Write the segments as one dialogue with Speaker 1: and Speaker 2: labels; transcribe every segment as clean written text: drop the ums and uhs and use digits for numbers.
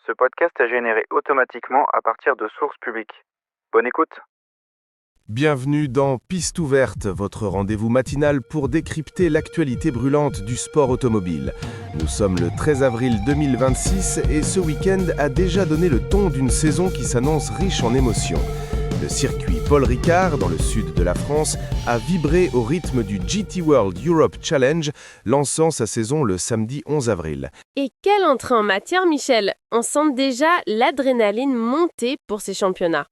Speaker 1: Ce podcast est généré automatiquement à partir de sources publiques. Bonne écoute.
Speaker 2: Bienvenue dans Piste ouverte, votre rendez-vous matinal pour décrypter l'actualité brûlante du sport automobile. Nous sommes le 13 avril 2026 et ce week-end a déjà donné le ton d'une saison qui s'annonce riche en émotions. Le circuit Paul Ricard, dans le sud de la France, a vibré au rythme du GT World Europe Challenge, lançant sa saison le samedi 11 avril.
Speaker 3: Et quelle entrée en matière, Michel! On sent déjà l'adrénaline monter pour ces championnats.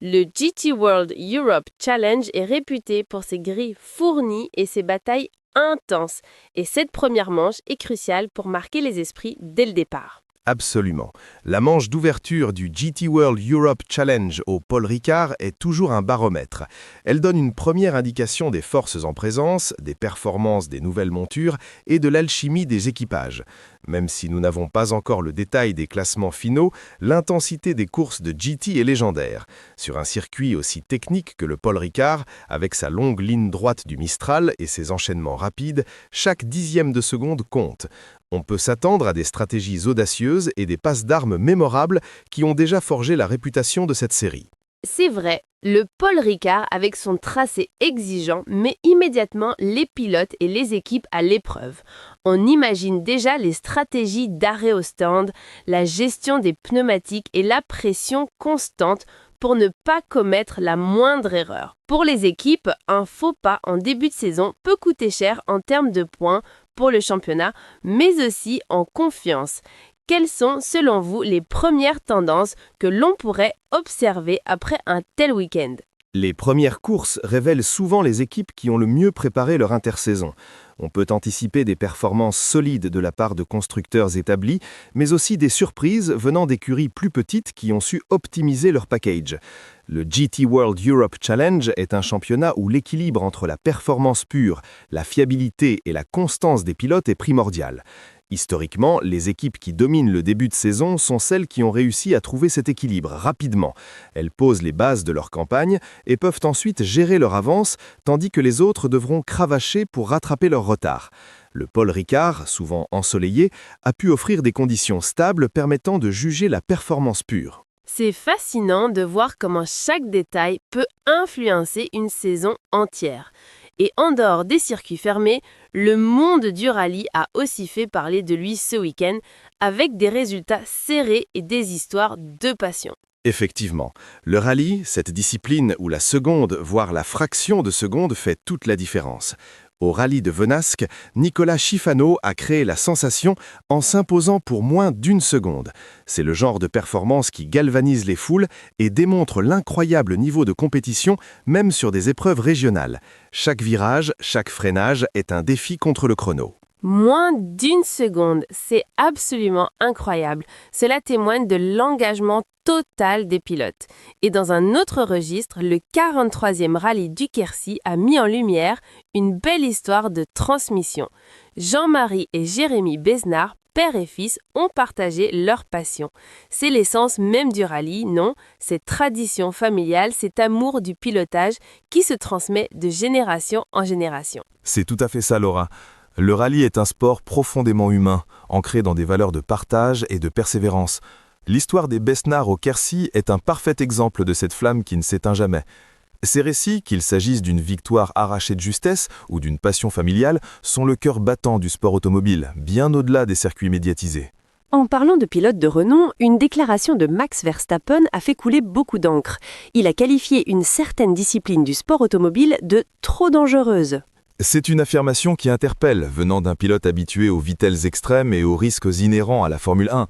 Speaker 3: Le GT World Europe Challenge est réputé pour ses grilles fournies et ses batailles intenses. Et cette première manche est cruciale pour marquer les esprits dès le départ.
Speaker 2: Absolument. La manche d'ouverture du GT World Europe Challenge au Paul Ricard est toujours un baromètre. Elle donne une première indication des forces en présence, des performances des nouvelles montures et de l'alchimie des équipages. Même si nous n'avons pas encore le détail des classements finaux, l'intensité des courses de GT est légendaire. Sur un circuit aussi technique que le Paul Ricard, avec sa longue ligne droite du Mistral et ses enchaînements rapides, chaque dixième de seconde compte. On peut s'attendre à des stratégies audacieuses et des passes d'armes mémorables qui ont déjà forgé la réputation de cette série.
Speaker 3: C'est vrai, le Paul Ricard, avec son tracé exigeant, met immédiatement les pilotes et les équipes à l'épreuve. On imagine déjà les stratégies d'arrêt au stand, la gestion des pneumatiques et la pression constante pour ne pas commettre la moindre erreur. Pour les équipes, un faux pas en début de saison peut coûter cher en termes de points pour le championnat, mais aussi en confiance. Quelles sont, selon vous, les premières tendances que l'on pourrait observer après un tel week-end ?
Speaker 2: Les premières courses révèlent souvent les équipes qui ont le mieux préparé leur intersaison. On peut anticiper des performances solides de la part de constructeurs établis, mais aussi des surprises venant d'écuries plus petites qui ont su optimiser leur package. Le GT World Europe Challenge est un championnat où l'équilibre entre la performance pure, la fiabilité et la constance des pilotes est primordial. Historiquement, les équipes qui dominent le début de saison sont celles qui ont réussi à trouver cet équilibre rapidement. Elles posent les bases de leur campagne et peuvent ensuite gérer leur avance, tandis que les autres devront cravacher pour rattraper leur retard. Le Paul Ricard, souvent ensoleillé, a pu offrir des conditions stables permettant de juger la performance pure.
Speaker 3: C'est fascinant de voir comment chaque détail peut influencer une saison entière. Et en dehors des circuits fermés, le monde du rallye a aussi fait parler de lui ce week-end avec des résultats serrés et des histoires de passion.
Speaker 2: Effectivement, le rallye, cette discipline où la seconde, voire la fraction de seconde fait toute la différence. Au rallye de Venasque, Nicolas Schifano a créé la sensation en s'imposant pour moins d'une seconde. C'est le genre de performance qui galvanise les foules et démontre l'incroyable niveau de compétition même sur des épreuves régionales. Chaque virage, chaque freinage est un défi contre le chrono.
Speaker 3: Moins d'une seconde, c'est absolument incroyable. Cela témoigne de l'engagement total des pilotes. Et dans un autre registre, le 43e rallye du Quercy a mis en lumière une belle histoire de transmission. Jean-Marie et Jérémy Besnard, père et fils, ont partagé leur passion. C'est l'essence même du rallye, non ? Cette tradition familiale, cet amour du pilotage qui se transmet de génération en génération.
Speaker 4: C'est tout à fait ça, Laura. Le rallye est un sport profondément humain, ancré dans des valeurs de partage et de persévérance. L'histoire des Besnard au Quercy est un parfait exemple de cette flamme qui ne s'éteint jamais. Ces récits, qu'il s'agisse d'une victoire arrachée de justesse ou d'une passion familiale, sont le cœur battant du sport automobile, bien au-delà des circuits médiatisés.
Speaker 5: En parlant de pilotes de renom, une déclaration de Max Verstappen a fait couler beaucoup d'encre. Il a qualifié une certaine discipline du sport automobile de « trop dangereuse ».
Speaker 4: C'est une affirmation qui interpelle, venant d'un pilote habitué aux vitelles extrêmes et aux risques inhérents à la Formule 1.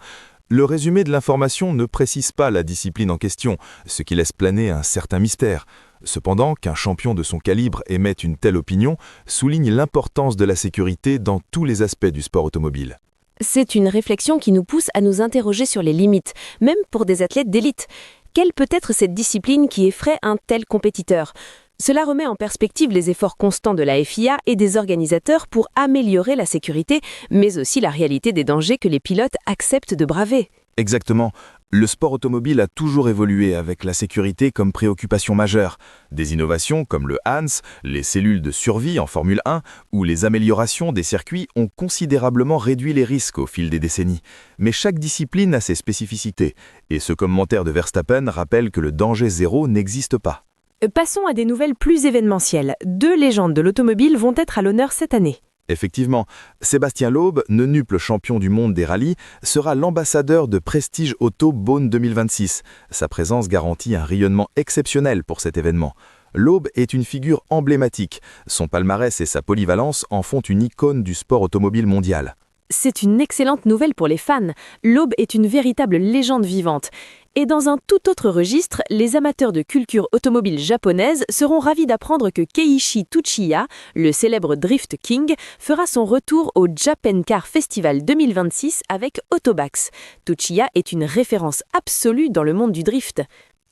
Speaker 4: Le résumé de l'information ne précise pas la discipline en question, ce qui laisse planer un certain mystère. Cependant, qu'un champion de son calibre émette une telle opinion souligne l'importance de la sécurité dans tous les aspects du sport automobile.
Speaker 5: C'est une réflexion qui nous pousse à nous interroger sur les limites, même pour des athlètes d'élite. Quelle peut être cette discipline qui effraie un tel compétiteur ? Cela remet en perspective les efforts constants de la FIA et des organisateurs pour améliorer la sécurité, mais aussi la réalité des dangers que les pilotes acceptent de braver.
Speaker 4: Exactement. Le sport automobile a toujours évolué avec la sécurité comme préoccupation majeure. Des innovations comme le HANS, les cellules de survie en Formule 1 ou les améliorations des circuits ont considérablement réduit les risques au fil des décennies. Mais chaque discipline a ses spécificités, et ce commentaire de Verstappen rappelle que le danger zéro n'existe pas.
Speaker 5: Passons à des nouvelles plus événementielles. 2 légendes de l'automobile vont être à l'honneur cette année.
Speaker 4: Effectivement, Sébastien Loeb, nonuple champion du monde des rallyes, sera l'ambassadeur de Prestige Auto Beaune 2026. Sa présence garantit un rayonnement exceptionnel pour cet événement. Loeb est une figure emblématique. Son palmarès et sa polyvalence en font une icône du sport automobile mondial.
Speaker 5: C'est une excellente nouvelle pour les fans. Loeb est une véritable légende vivante. Et dans un tout autre registre, les amateurs de culture automobile japonaise seront ravis d'apprendre que Keiichi Tsuchiya, le célèbre Drift King, fera son retour au Japan Car Festival 2026 avec Autobax. Tsuchiya est une référence absolue dans le monde du drift.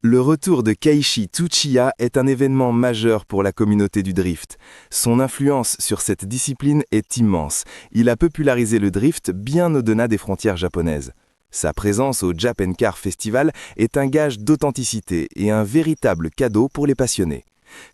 Speaker 2: Le retour de Keiichi Tsuchiya est un événement majeur pour la communauté du drift. Son influence sur cette discipline est immense. Il a popularisé le drift bien au-delà des frontières japonaises. Sa présence au Japan Car Festival est un gage d'authenticité et un véritable cadeau pour les passionnés.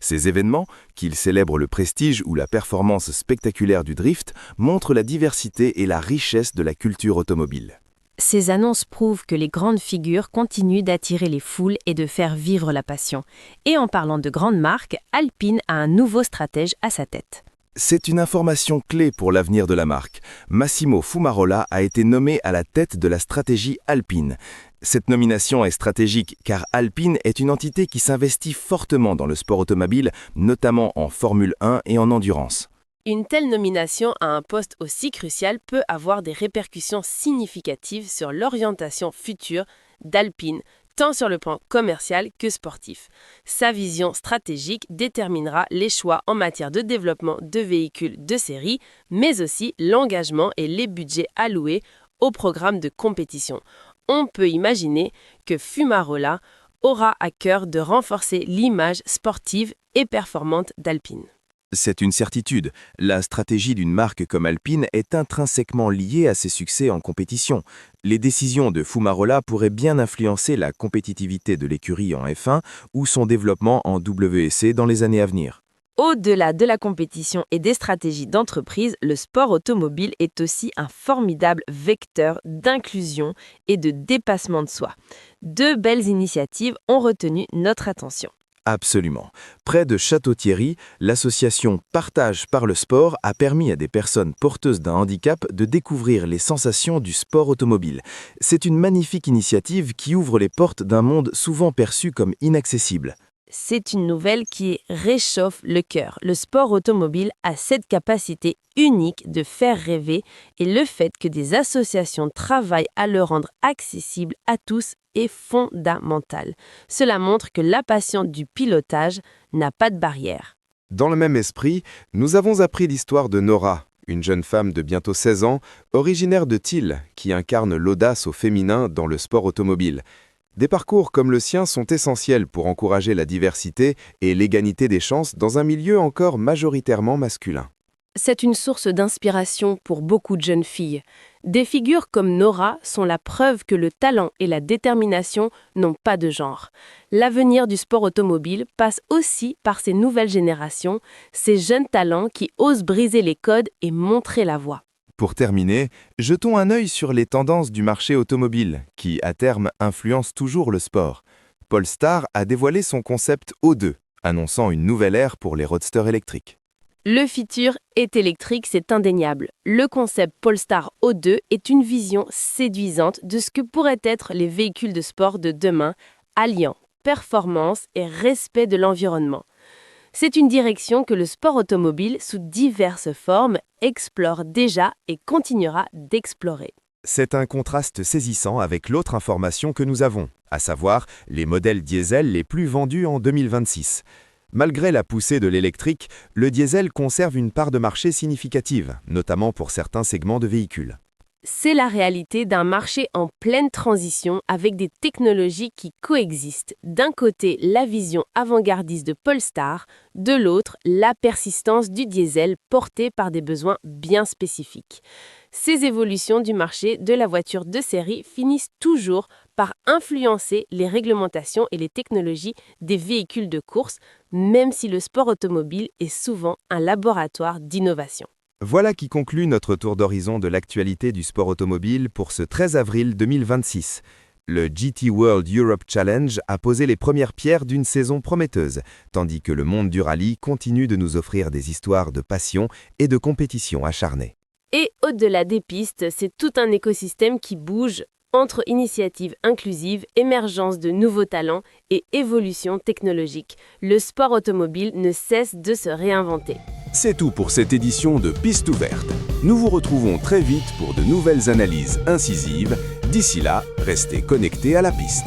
Speaker 2: Ces événements, qu'ils célèbrent le prestige ou la performance spectaculaire du drift, montrent la diversité et la richesse de la culture automobile.
Speaker 3: Ces annonces prouvent que les grandes figures continuent d'attirer les foules et de faire vivre la passion. Et en parlant de grandes marques, Alpine a un nouveau stratège à sa tête.
Speaker 2: C'est une information clé pour l'avenir de la marque. Massimo Fumarola a été nommé à la tête de la stratégie Alpine. Cette nomination est stratégique car Alpine est une entité qui s'investit fortement dans le sport automobile, notamment en Formule 1 et en endurance.
Speaker 3: Une telle nomination à un poste aussi crucial peut avoir des répercussions significatives sur l'orientation future d'Alpine, tant sur le plan commercial que sportif. Sa vision stratégique déterminera les choix en matière de développement de véhicules de série, mais aussi l'engagement et les budgets alloués au programme de compétition. On peut imaginer que Fumarola aura à cœur de renforcer l'image sportive et performante d'Alpine.
Speaker 2: C'est une certitude, la stratégie d'une marque comme Alpine est intrinsèquement liée à ses succès en compétition. Les décisions de Fumarola pourraient bien influencer la compétitivité de l'écurie en F1 ou son développement en WEC dans les années à venir.
Speaker 3: Au-delà de la compétition et des stratégies d'entreprise, le sport automobile est aussi un formidable vecteur d'inclusion et de dépassement de soi. 2 belles initiatives ont retenu notre attention.
Speaker 2: Absolument. Près de Château-Thierry, l'association Partage par le sport a permis à des personnes porteuses d'un handicap de découvrir les sensations du sport automobile. C'est une magnifique initiative qui ouvre les portes d'un monde souvent perçu comme inaccessible.
Speaker 3: C'est une nouvelle qui réchauffe le cœur. Le sport automobile a cette capacité unique de faire rêver et le fait que des associations travaillent à le rendre accessible à tous est fondamental. Cela montre que la passion du pilotage n'a pas de barrière.
Speaker 2: Dans le même esprit, nous avons appris l'histoire de Nora, une jeune femme de bientôt 16 ans, originaire de Thiel, qui incarne l'audace au féminin dans le sport automobile. Des parcours comme le sien sont essentiels pour encourager la diversité et l'égalité des chances dans un milieu encore majoritairement masculin.
Speaker 3: C'est une source d'inspiration pour beaucoup de jeunes filles. Des figures comme Nora sont la preuve que le talent et la détermination n'ont pas de genre. L'avenir du sport automobile passe aussi par ces nouvelles générations, ces jeunes talents qui osent briser les codes et montrer la voie.
Speaker 2: Pour terminer, jetons un œil sur les tendances du marché automobile, qui, à terme, influencent toujours le sport. Polestar a dévoilé son concept O2, annonçant une nouvelle ère pour les roadsters électriques.
Speaker 3: Le futur est électrique, c'est indéniable. Le concept Polestar O2 est une vision séduisante de ce que pourraient être les véhicules de sport de demain, alliant performance et respect de l'environnement. C'est une direction que le sport automobile, sous diverses formes, explore déjà et continuera d'explorer.
Speaker 2: C'est un contraste saisissant avec l'autre information que nous avons, à savoir les modèles diesel les plus vendus en 2026. Malgré la poussée de l'électrique, le diesel conserve une part de marché significative, notamment pour certains segments de véhicules.
Speaker 3: C'est la réalité d'un marché en pleine transition avec des technologies qui coexistent. D'un côté, la vision avant-gardiste de Polestar, de l'autre, la persistance du diesel portée par des besoins bien spécifiques. Ces évolutions du marché de la voiture de série finissent toujours par influencer les réglementations et les technologies des véhicules de course, même si le sport automobile est souvent un laboratoire d'innovation.
Speaker 2: Voilà qui conclut notre tour d'horizon de l'actualité du sport automobile pour ce 13 avril 2026. Le GT World Europe Challenge a posé les premières pierres d'une saison prometteuse, tandis que le monde du rallye continue de nous offrir des histoires de passion et de compétition acharnée.
Speaker 3: Et au-delà des pistes, c'est tout un écosystème qui bouge entre initiatives inclusives, émergence de nouveaux talents et évolution technologique. Le sport automobile ne cesse de se réinventer.
Speaker 6: C'est tout pour cette édition de Piste ouverte. Nous vous retrouvons très vite pour de nouvelles analyses incisives. D'ici là, restez connectés à la piste.